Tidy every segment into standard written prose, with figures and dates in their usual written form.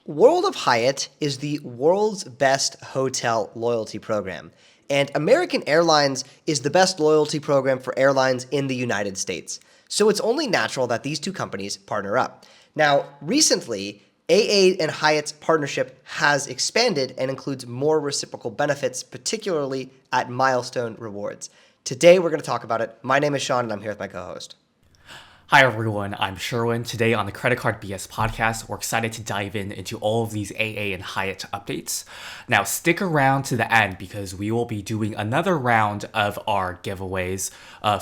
World of Hyatt is the world's best hotel loyalty program, and American Airlines is the best loyalty program for airlines in the United States. So it's only natural that these two companies partner up. Now, recently, AA and Hyatt's partnership has expanded and includes more reciprocal benefits, particularly at milestone rewards. Today, we're going to talk about it. My name is Sean, and I'm here with my co-host. Hi everyone, I'm Sherwin. Today on the Credit Card BS podcast, we're excited to dive into all of these AA and Hyatt updates. Now stick around to the end because we will be doing another round of our giveaways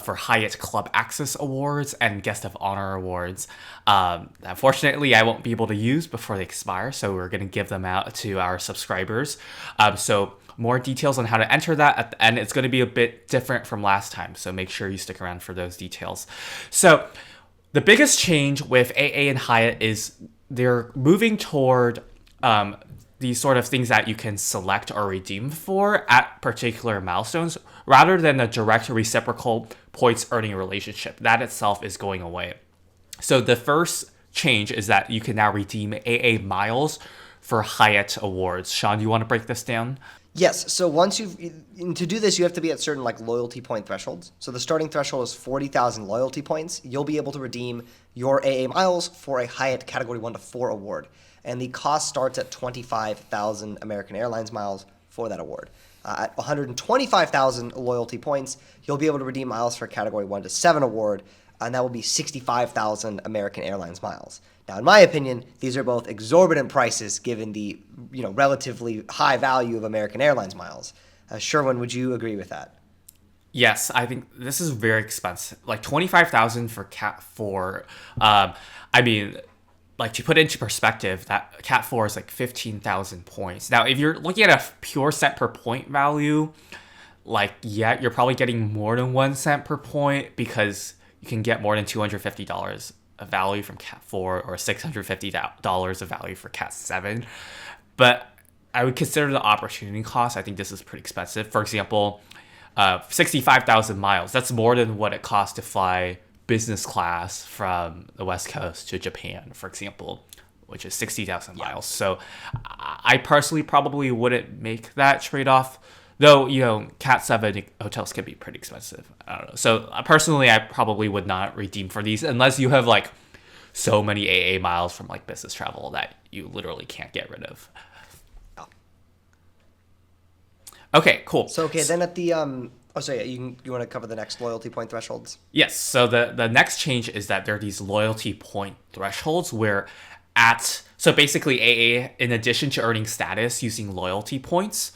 for Hyatt Club Access Awards and Guest of Honor Awards. Unfortunately, I won't be able to use before they expire, so we're going to give them out to our subscribers. So more details on how to enter that at the end. It's going to be a bit different from last time, so make sure you stick around for those details. So the biggest change with AA and Hyatt is they're moving toward these sort of things that you can select or redeem for at particular milestones rather than a direct reciprocal points earning relationship. That itself is going away. So the first change is that you can now redeem AA miles for Hyatt awards. Sean, do you want to break this down? Yes. So to do this, you have to be at certain loyalty point thresholds. So the starting threshold is 40,000 loyalty points. You'll be able to redeem your AA miles for a Hyatt Category 1 to 4 award. And the cost starts at 25,000 American Airlines miles for that award. At 125,000 loyalty points, you'll be able to redeem miles for a Category 1 to 7 award, and that will be 65,000 American Airlines miles. Now, in my opinion, these are both exorbitant prices given the relatively high value of American Airlines miles. Sherwin, would you agree with that? Yes, I think this is very expensive. Like 25,000 for Cat 4. To put it into perspective, that Cat 4 is like 15,000 points. Now, if you're looking at a pure cent per point value, you're probably getting more than 1 cent per point because you can get more than $250 of value from Cat 4 or $650 of value for Cat 7. But I would consider the opportunity cost. I think this is pretty expensive. For example, 65,000 miles. That's more than what it costs to fly business class from the West Coast to Japan, for example, which is 60,000 miles. So I personally probably wouldn't make that trade-off. Though, Cat 7 hotels can be pretty expensive. I don't know. So, personally, I probably would not redeem for these unless you have, so many AA miles from, business travel that you literally can't get rid of. Okay, cool. So, then at the... you want to cover the next loyalty point thresholds? Yes. So, the next change is that there are these loyalty point thresholds where so basically AA, in addition to earning status using loyalty points,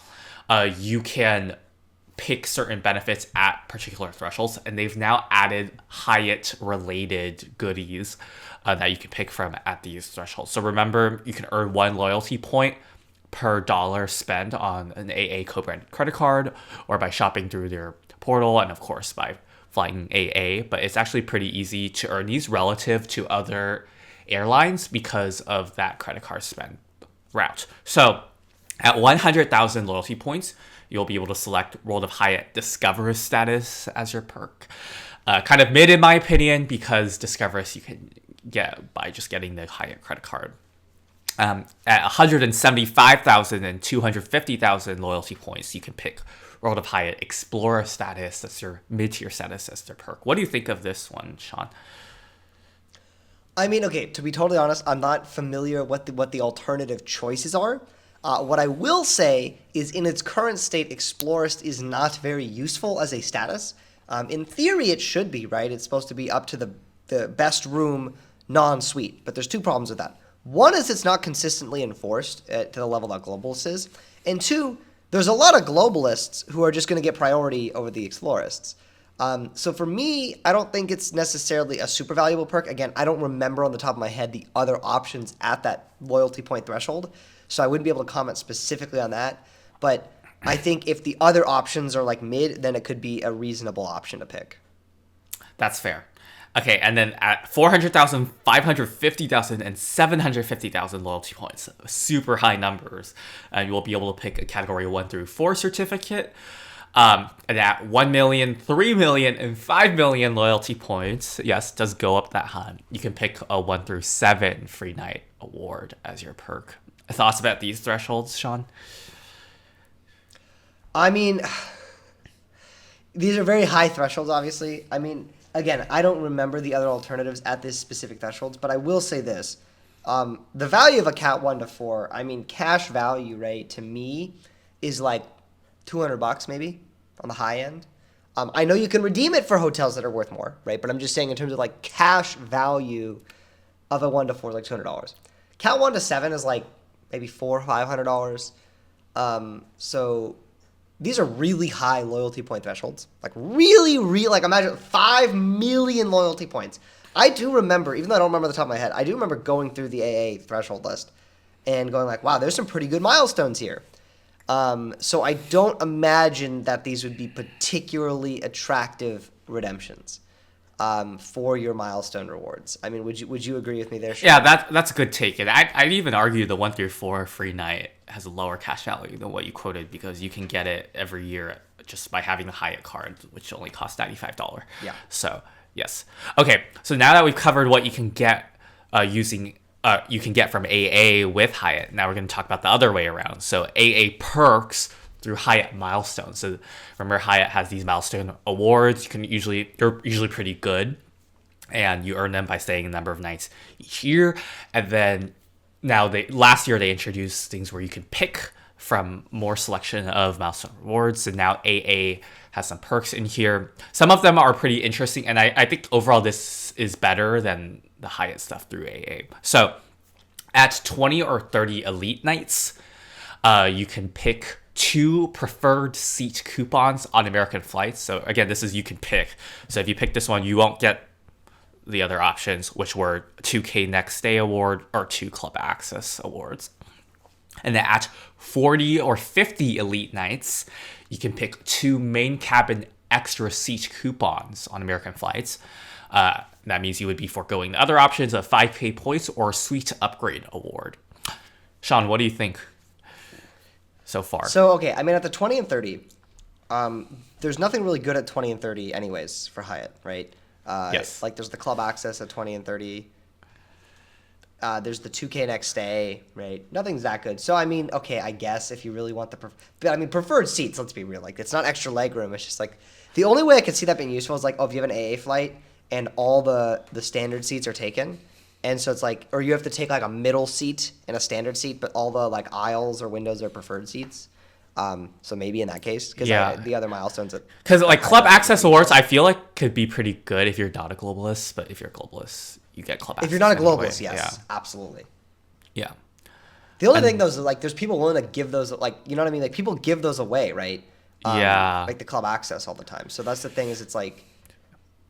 you can pick certain benefits at particular thresholds, and they've now added Hyatt-related goodies that you can pick from at these thresholds. So remember, you can earn 1 loyalty point per dollar spent on an AA co-branded credit card or by shopping through their portal, and of course by flying AA. But it's actually pretty easy to earn these relative to other airlines because of that credit card spend route. So at 100,000 loyalty points, you'll be able to select World of Hyatt Discover status as your perk. Kind of mid in my opinion because Discover you can get by just getting the Hyatt credit card. At 175,000 and 250,000 loyalty points, you can pick World of Hyatt Explorer status. That's your mid-tier status as their perk. What do you think of this one, Sean? I mean, okay, to be totally honest, I'm not familiar what the alternative choices are. What I will say is in its current state, Explorist is not very useful as a status. In theory, it should be, right? It's supposed to be up to the best room non-suite, but there's 2 problems with that. One is it's not consistently enforced to the level that Globalist is. And 2, there's a lot of Globalists who are just going to get priority over the Explorists. So for me, I don't think it's necessarily a super valuable perk. Again, I don't remember on the top of my head the other options at that loyalty point threshold. So I wouldn't be able to comment specifically on that. But I think if the other options are mid, then it could be a reasonable option to pick. That's fair. Okay, and then at 400,000, 550,000, and 750,000 loyalty points, super high numbers, you will be able to pick a Category 1 through 4 certificate. And at 1 million, 3 million, and 5 million loyalty points, yes, it does go up that high. You can pick a 1 through 7 free night award as your perk. thoughts about these thresholds, Sean? I mean, these are very high thresholds, obviously. I mean, again, I don't remember the other alternatives at this specific thresholds, but I will say this. The value of a Cat 1 to 4, I mean, cash value, right, to me is like $200 maybe on the high end. I know you can redeem it for hotels that are worth more, right? But I'm just saying in terms of like cash value of a 1 to 4 is like $200. Cat 1 to 7 is like maybe $400 or $500. So these are really high loyalty point thresholds. Like really, like imagine 5 million loyalty points. I do remember, even though I don't remember the top of my head, I do remember going through the AA threshold list and going like, wow, there's some pretty good milestones here. So I don't imagine that these would be particularly attractive redemptions for your milestone rewards. I mean, would you agree with me there, Sean? Yeah, that's a good take. And I'd even argue the 1 through 4 free night has a lower cash value than what you quoted because you can get it every year just by having the Hyatt card, which only costs $95. Yeah. So yes. Okay. So now that we've covered what you can get you can get from AA with Hyatt, now we're going to talk about the other way around. So AA perks through Hyatt milestones. So remember, Hyatt has these milestone awards. They're usually pretty good, and you earn them by staying a number of nights each year. And then last year they introduced things where you can pick from more selection of milestone rewards, and now AA has some perks in here. Some of them are pretty interesting, and I think overall this is better than the Hyatt stuff through AA. So at 20 or 30 elite nights, you can pick 2 preferred seat coupons on American flights. So again, this is you can pick. So if you pick this one, you won't get the other options, which were 2K Next Day Award or 2 Club Access Awards. And then at 40 or 50 elite nights, you can pick 2 main cabin extra seat coupons on American flights. That means you would be foregoing the other options of 5K points or suite upgrade award. Sean, what do you think so far? So, okay, I mean, at the 20 and 30, there's nothing really good at 20 and 30 anyways for Hyatt, right? Yes. Like, there's the club access at 20 and 30. There's the 2K Next Day, right? Nothing's that good. So, I mean, okay, I guess if you really want but I mean, preferred seats, let's be real. Like, it's not extra legroom. It's just like, the only way I could see that being useful is like, oh, if you have an AA flight and all the standard seats are taken, and so it's like, or you have to take like a middle seat and a standard seat, but all the like aisles or windows are preferred seats. So maybe in that case, because the other milestones. Because like club access awards, I feel like could be pretty good if you're not a globalist, but if you're a globalist, you get club access. If you're not a anyway. globalist, yes, absolutely. Yeah. The only thing though is like there's people willing to give those, like, you know what I mean? Like people give those away, right? Yeah. Like the club access all the time. So that's the thing is it's like.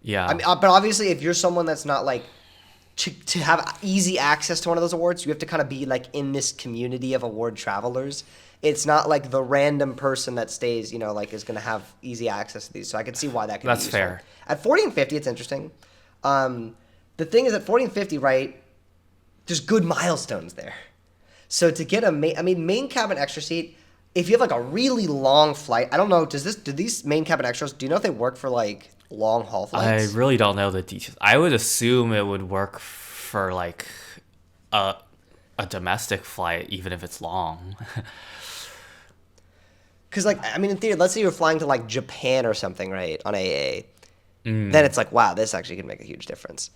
Yeah. I mean, but obviously if you're someone that's not like to have easy access to one of those awards, you have to kind of be like in this community of award travelers. It's not like the random person that stays, you know, like is going to have easy access to these. So I can see why that could be useful. fair. At 40 and 50, it's interesting. The thing is at 40 and 50, right, there's good milestones there. So to get main cabin extra seat, if you have like a really long flight, I don't know, do these main cabin extras, do you know if they work for like long haul flights? I really don't know the details. I would assume it would work for like a domestic flight, even if it's long. Because, like, I mean, in theory, let's say you're flying to, like, Japan or something, right, on AA. Then it's like, wow, this actually can make a huge difference.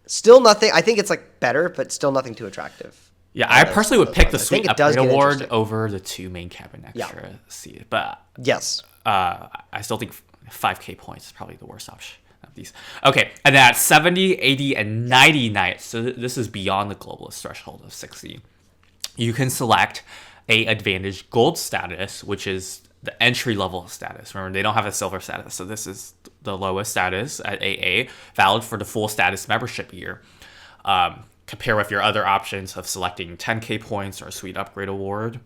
Still nothing. I think it's, like, better, but still nothing too attractive. Yeah, I personally would pick the I think Suite it does Upgrade get Award interesting. over the 2 main cabin extra seat. But Yes. I still think 5K points is probably the worst option of these. Okay, and then at 70, 80, and 90 nights, so this is beyond the globalist threshold of 60, you can select a Advantage Gold status, which is the entry level status. Remember, they don't have a silver status, so this is the lowest status at AA, valid for the full status membership year. Compare with your other options of selecting 10K points or a Suite Upgrade Award.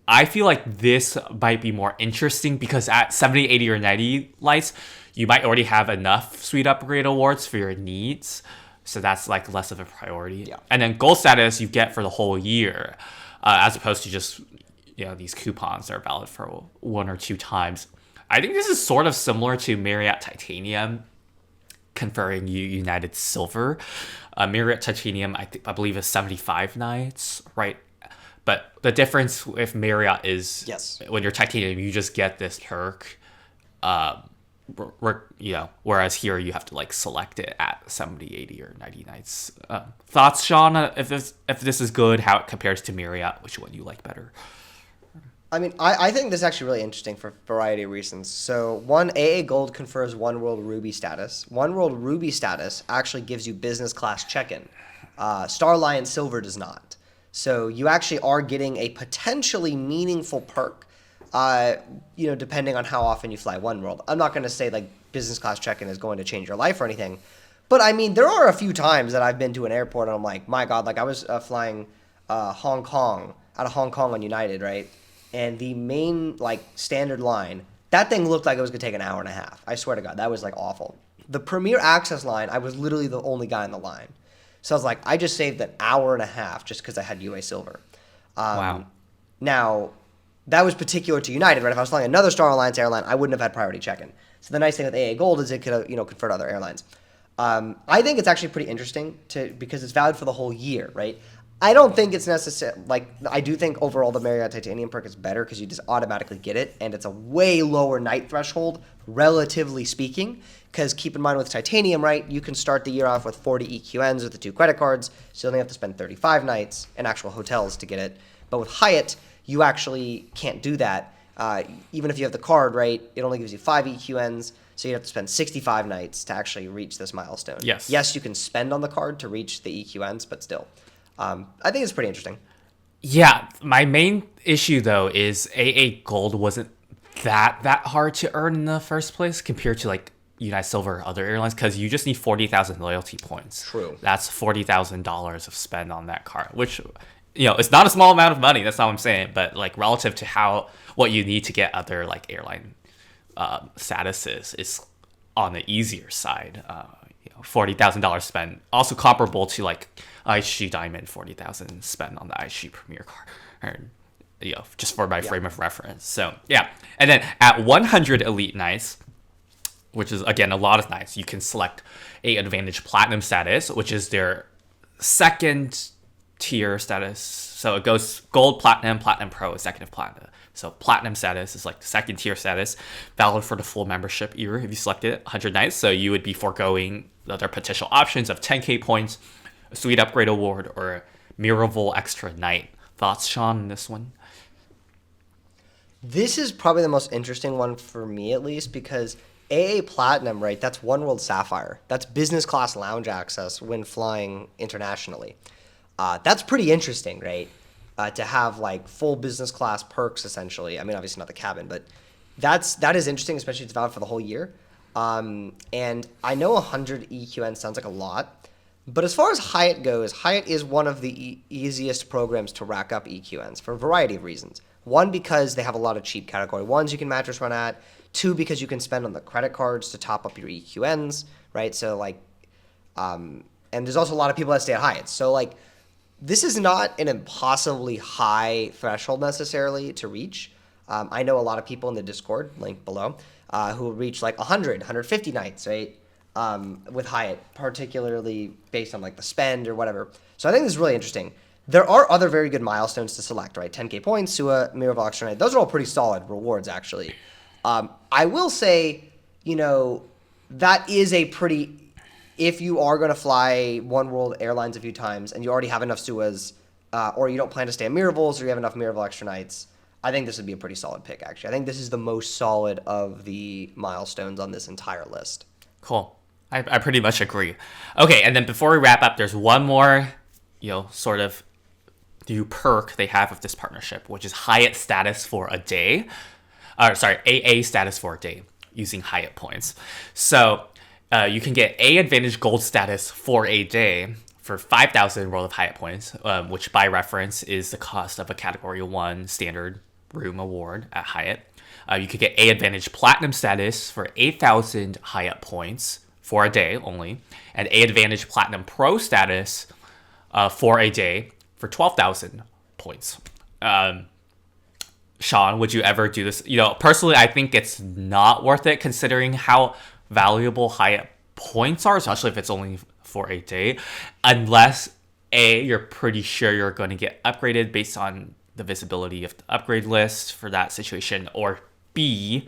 I feel like this might be more interesting because at 70, 80, or 90 lights, you might already have enough Suite Upgrade Awards for your needs, so that's like less of a priority. Yeah. And then Gold status you get for the whole year. As opposed to just, you know, these coupons that are valid for 1 or 2 times. I think this is sort of similar to Marriott Titanium conferring you United Silver. Marriott Titanium, I believe, is 75 nights, right But the difference with Marriott is Yes. when you're titanium, you just get this perk. Whereas here you have to like select it at 70, 80, or 90 nights. Thoughts, Sean, if this is good, how it compares to Marriott, which one you like better? I mean, I think this is actually really interesting for a variety of reasons. So, one, AA Gold confers One World Ruby status. One World Ruby status actually gives you business class check-in. Starline Silver does not. So, you actually are getting a potentially meaningful perk, depending on how often you fly One World. I'm not going to say, like, business class check-in is going to change your life or anything. But, I mean, there are a few times that I've been to an airport and I'm like, my God, like, I was flying out of Hong Kong on United, right? And the main, like, standard line, that thing looked like it was going to take an hour and a half. I swear to God, that was, like, awful. The Premier Access line, I was literally the only guy in the line. So I was like, I just saved an hour and a half just because I had UA Silver. Wow. Now, that was particular to United, right? If I was flying another Star Alliance airline, I wouldn't have had priority check-in. So the nice thing with AA Gold is it could have, convert other airlines. I think it's actually pretty interesting because it's valid for the whole year, right? I don't think it's necessary. Like, I do think overall the Marriott Titanium perk is better because you just automatically get it, and it's a way lower night threshold, relatively speaking. Because keep in mind with Titanium, right, you can start the year off with 40 EQNs with the 2 credit cards, so you only have to spend 35 nights in actual hotels to get it. But with Hyatt, you actually can't do that. Even if you have the card, right, it only gives you 5 EQNs, so you have to spend 65 nights to actually reach this milestone. Yes. Yes, you can spend on the card to reach the EQNs, but still. I think it's pretty interesting. Yeah, my main issue though is AA Gold wasn't that hard to earn in the first place compared to like United Silver or other airlines because you just need 40,000 loyalty points. True. That's $40,000 of spend on that card, which it's not a small amount of money. That's not what I'm saying, but like relative to what you need to get other like airline statuses is on the easier side. $40,000 spent, also comparable to like IHG Diamond, $40,000 spent on the IHG Premier card, or, just for my frame of reference. So yeah, and then at 100 elite nights, which is again a lot of nights, you can select a Advantage Platinum status, which is their second tier status. So it goes Gold, Platinum, Platinum Pro, Executive Platinum. So Platinum status is like the second tier status, valid for the full membership year if you select it 100 nights. So you would be foregoing the other potential options of 10K points, a Suite Upgrade Award, or a Miraval Extra Night. Thoughts, Sean, on this one? This is probably the most interesting one for me, at least, because AA Platinum, right, that's One World Sapphire. That's business class lounge access when flying internationally. That's pretty interesting, right? To have like full business class perks, essentially. I mean, obviously not the cabin, but that is interesting, especially if it's valid for the whole year. And I know 100 EQN sounds like a lot, but as far as Hyatt goes, Hyatt is one of the easiest programs to rack up EQNs for a variety of reasons. One, because they have a lot of cheap category ones you can mattress run at. Two, because you can spend on the credit cards to top up your EQNs, right? So like, and there's also a lot of people that stay at Hyatt. So like, this is not an impossibly high threshold necessarily to reach. I know a lot of people in the Discord, link below, who reach like 100, 150 nights, right? With Hyatt, particularly based on like the spend or whatever. So I think this is really interesting. There are other very good milestones to select, right? 10K points, SUA, Miraval Extra Night. Those are all pretty solid rewards, actually. I will say, that is a pretty... If you are going to fly One World Airlines a few times and you already have enough SUAs, or you don't plan to stay at Miravals or you have enough Miraval Extra Nights, I think this would be a pretty solid pick, actually. I think this is the most solid of the milestones on this entire list. Cool. I pretty much agree. Okay, and then before we wrap up, there's one more, sort of new perk they have with this partnership, which is Hyatt status for a day. AA status for a day using Hyatt points. So you can get A Advantage Gold status for a day for 5,000 World of Hyatt points, which by reference is the cost of a Category 1 standard room award at Hyatt. You could get A Advantage Platinum status for 8,000 Hyatt points for a day only, and A Advantage Platinum Pro status for a day for 12,000 points. Sean, would you ever do this? Personally, I think it's not worth it considering how valuable Hyatt points are, especially if it's only for a day, unless A, you're pretty sure you're going to get upgraded based on the visibility of the upgrade list for that situation, or B,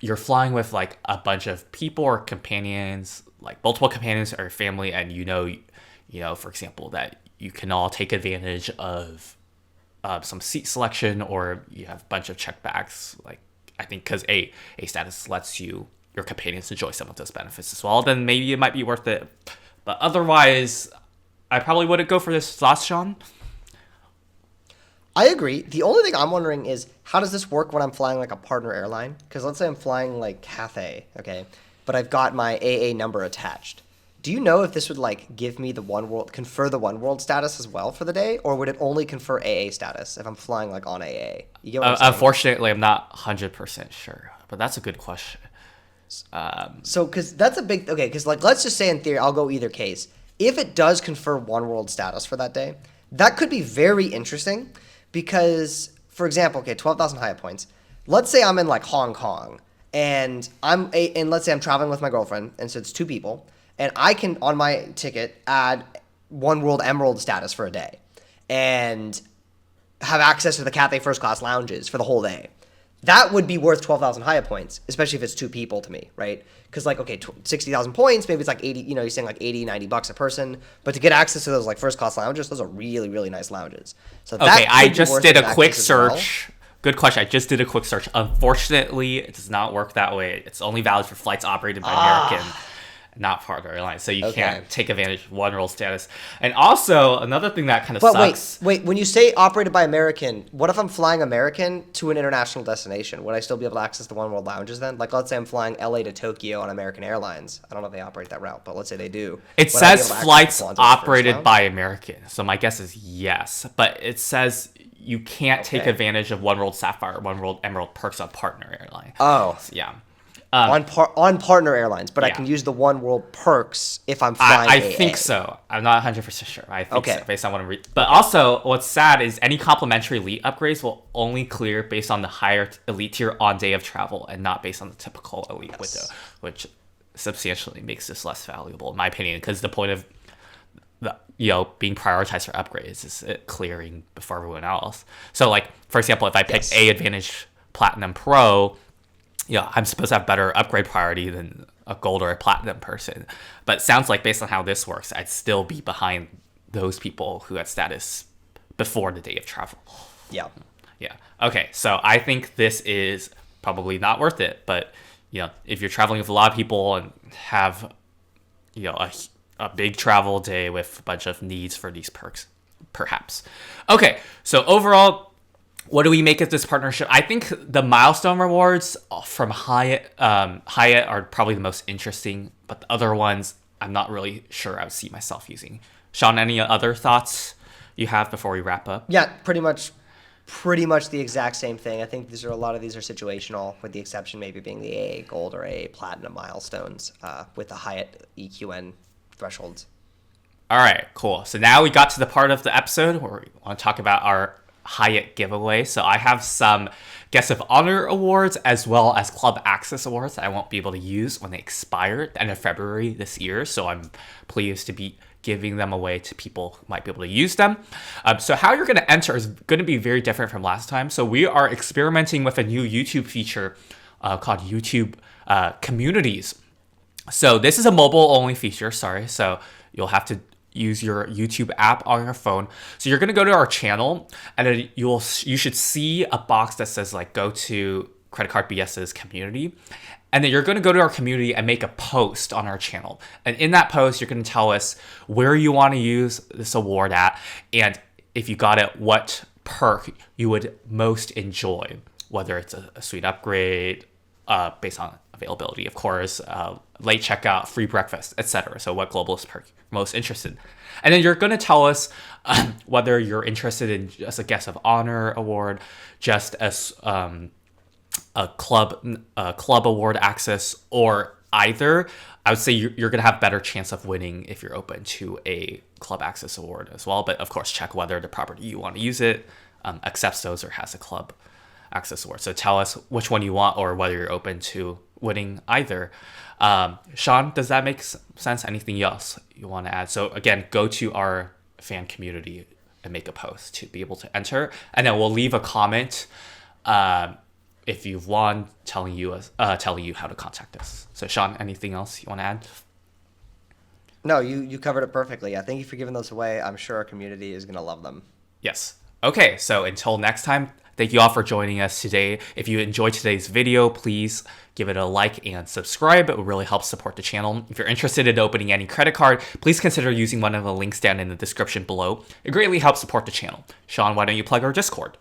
you're flying with like a bunch of people or companions, like multiple companions or family, and for example, that you can all take advantage of some seat selection, or you have a bunch of check bags. Like, I think because A status lets your companions enjoy some of those benefits as well, then maybe it might be worth it. But otherwise, I probably wouldn't go for this. Thoughts, Sean? I agree. The only thing I'm wondering is, how does this work when I'm flying like a partner airline? Because let's say I'm flying like Cathay, okay, but I've got my AA number attached. Do you know if this would like give me confer the one world status as well for the day, or would it only confer AA status if I'm flying like on AA? You get what I'm saying? Unfortunately, I'm not 100% sure, but that's a good question. So, because that's a big, okay, because like, let's just say in theory, I'll go either case. If it does confer one world status for that day, that could be very interesting because, for example, okay, 12,000 Hyatt points. Let's say I'm in like Hong Kong and let's say I'm traveling with my girlfriend, and so it's 2 people, and I can, on my ticket, add one world emerald status for a day and have access to the Cathay first class lounges for the whole day. That would be worth 12,000 Hyatt points, especially if it's 2 people to me, right? Because like, okay, 60,000 points, maybe it's like 80, you're saying like 80, 90 bucks a person. But to get access to those like first class lounges, those are really, really nice lounges. So okay, I just did a quick search. Good question. I just did a quick search. Unfortunately, it does not work that way. It's only valid for flights operated by American, not partner airlines. So you can't take advantage of one world status. And also, another thing that kind of sucks. Wait, when you say operated by American, what if I'm flying American to an international destination? Would I still be able to access the one world lounges then? Like, let's say I'm flying LA to Tokyo on American Airlines. I don't know if they operate that route, but let's say they do. It says flights operated by American. So my guess is yes. But it says you can't take advantage of One World Sapphire or One World Emerald perks on partner airline. Oh. So, yeah. On partner airlines, but I can use the One World perks if I'm flying I AA. think so. I'm not 100% sure. I think so, based on what I'm reading. But also, what's sad is any complimentary elite upgrades will only clear based on the higher elite tier on day of travel and not based on the typical elite window, which substantially makes this less valuable, in my opinion, because the point of being prioritized for upgrades is it clearing before everyone else. So, like, for example, if I pick A Advantage Platinum Pro, I'm supposed to have better upgrade priority than a gold or a platinum person. But it sounds like based on how this works, I'd still be behind those people who had status before the day of travel. Yeah. Yeah. Okay. So I think this is probably not worth it. But, if you're traveling with a lot of people and have, a big travel day with a bunch of needs for these perks, perhaps. Okay. So overall, what do we make of this partnership? I think the milestone rewards from Hyatt are probably the most interesting, but the other ones, I'm not really sure I would see myself using. Sean, any other thoughts you have before we wrap up? Yeah, pretty much the exact same thing. I think a lot of these are situational, with the exception maybe being the AA Gold or AA Platinum milestones with the Hyatt EQN thresholds. All right, cool. So now we got to the part of the episode where we want to talk about our Hyatt giveaway. So I have some Guest of Honor awards as well as Club Access awards that I won't be able to use when they expire at the end of February this year. So I'm pleased to be giving them away to people who might be able to use them. So how you're going to enter is going to be very different from last time. So we are experimenting with a new YouTube feature called YouTube Communities. So this is a mobile only feature, so you'll have to use your YouTube app on your phone. So you're going to go to our channel, and then you should see a box that says like go to Credit Card BS's community. And then you're going to go to our community and make a post on our channel. And in that post, you're going to tell us where you want to use this award at, and if you got it, what perk you would most enjoy, whether it's a suite upgrade, based on availability, of course, late checkout, free breakfast, etc. So what globalist perk you're most interested in. And then you're going to tell us whether you're interested in just a Guest of Honor award, just as a club award access, or either. I would say you're going to have better chance of winning if you're open to a club access award as well. But of course, check whether the property you want to use it accepts those or has a club access award. So tell us which one you want or whether you're open to winning either. Sean, does that make sense? Anything else you want to add? So again, go to our fan community and make a post to be able to enter. And then we'll leave a comment if you've won, telling you how to contact us. So Sean, anything else you want to add? No, you covered it perfectly. Yeah, thank you for giving those away. I'm sure our community is going to love them. Yes. Okay, so until next time, thank you all for joining us today. If you enjoyed today's video, please give it a like and subscribe. It will really help support the channel. If you're interested in opening any credit card, please consider using one of the links down in the description below. It greatly helps support the channel. Sean, why don't you plug our Discord?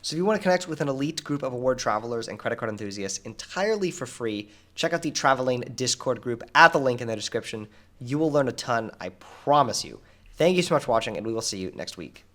So if you want to connect with an elite group of award travelers and credit card enthusiasts entirely for free, check out the Traveling Discord group at the link in the description. You will learn a ton, I promise you. Thank you so much for watching, and we will see you next week.